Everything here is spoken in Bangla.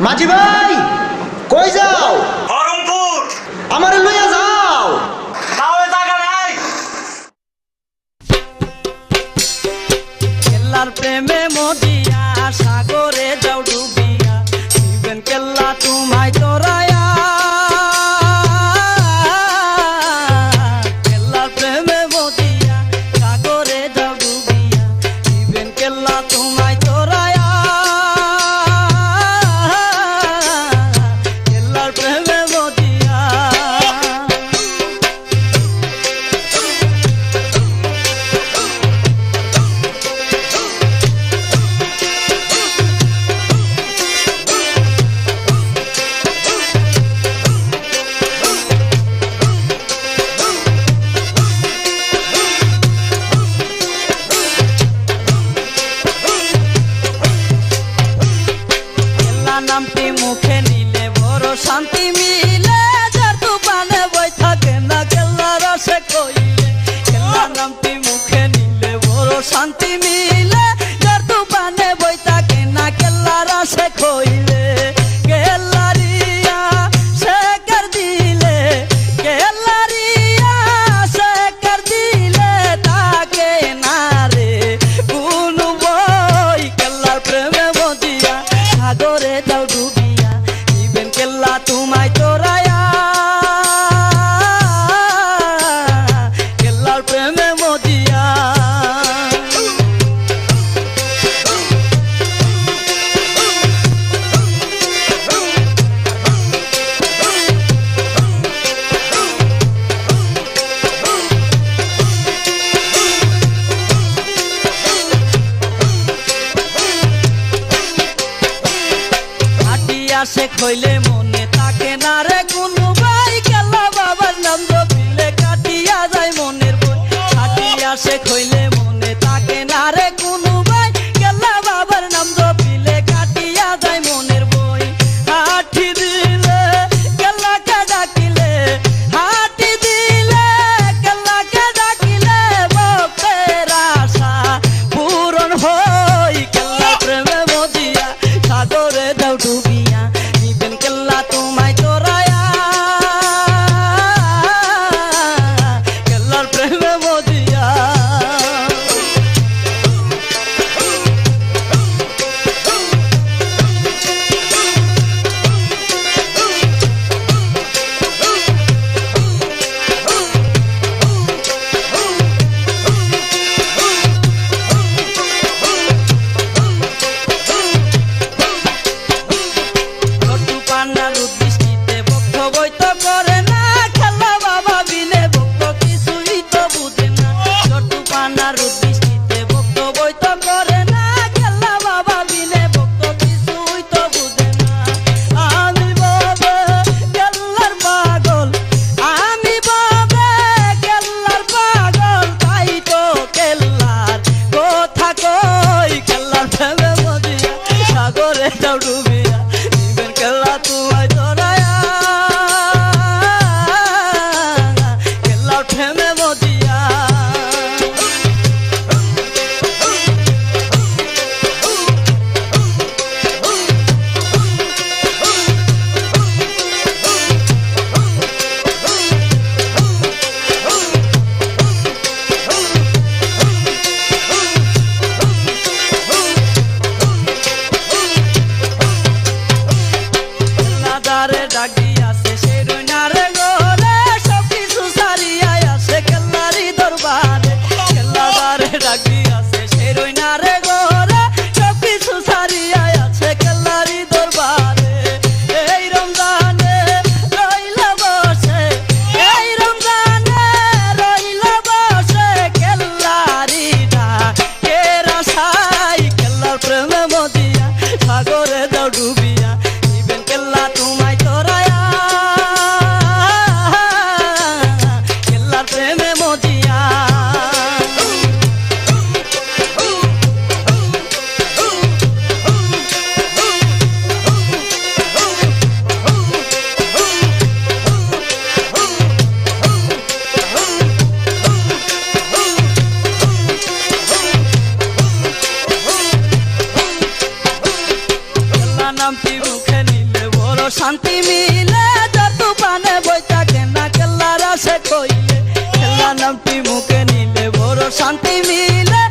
মাঝি ভাই কই যাও? বহরমপুর। আমারে লইয়া যাও। তাও টাকা নাই। কেল্লার প্রেমে মদিয়া সাগরে যাও ডুবিয়া দিবেন কেল্লা তোমায় তোরায়া কেল্লার প্রেমে মদিয়া সাগরে যাও ডুবিয়া দিবেন কেল্লা তোমায় তোরায়া কেল্লার প্রেমে মদিয়া নামটি মুখে নিলে বড় শান্তি মিলে যার তুফানে বই থাকে না কেল্লা রসে কইলে কেল্লা নামটি মুখে নিলে বড় শান্তি মিলে যার তুফানে বই থাকে না কেল্লা রসে কইলে কেল্লারিয়া সে কর দিলে কেল্লারিয়া সে কর দিলে তাকে না রে কোন বই কেল্লার প্রেমে মদিয়া সাগরে যাও ডুবিয়া দিবেন কেল্লা তোমায় তোরায়া কেল্লার প্রেমে মদিয়া আসে খইলে মনে তাকে না রে কোনো ভাই কেল্লা বাবার নাম জপিলে কাটিয়া যায় মনের বই কাটিয়া আসে খইলে মনে তাকে না রে কোনো ভাই কেল্লা বাবার নাম জপিলে কাটিয়া যায় মনের বই হাঁটি দিলে কেল্লাকে ডাকিলে হাঁটি দিলে কেল্লাকে ডাকিলে ভক্তের আশা পূরণ হই কেল্লা প্রেমে মদিয়া সাগরে যাও ডুবিয়া দিবেন কেল্লা তোমায় তোরায়া কেল্লার প্রেমে মদিয়া পান্নার উদ্দৃষ্টিতে ভক্ত বৈত করে না খেলা বাবা বিনে ভক্ত কিছুই তো বুঝে না ছোটু পান্নার উদ্দৃষ্টিতে ভক্ত বৈত করে না খেলা বাবা বিনে ভক্ত কিছুই তো বুঝে না আমি বাবা কেল্লার পাগল আমি বাবা কেল্লার পাগল তাই তো কেল্লার কথা কই কেল্লার প্রেমে মদিয়া সাগরে যাও ডুবিয়া দিবেন কেল্লা তোমায় তোরায়া কেল্লার প্রেমে মদিয়া দারে ডাকি আছে সে রইনারে গোরে সব কিছু সারিয়া আছে কেল্লারি দরবারে কেল্লা দারে ডাকি আছে সে রইনারে গোরে সব কিছু সারিয়া আছে কেল্লারি দরবারে এই রমজানে রইলা বসে এই রমজানে রইলা বসে কেল্লারি ডাকের আশায় কেল্লার প্রেমে মদিয়া সাগরে যাও ডুবিয়া দিবেন কেল্লা তোমায় তোরায়া কেল্লার প্রেমে মদিয়া নামটি মুখে শান্তি মিলে যত পানে বই থাকে না কেল্লার আসে কইলে কেল্লা নামটি মুখে নিলে বড় শান্তি মিলে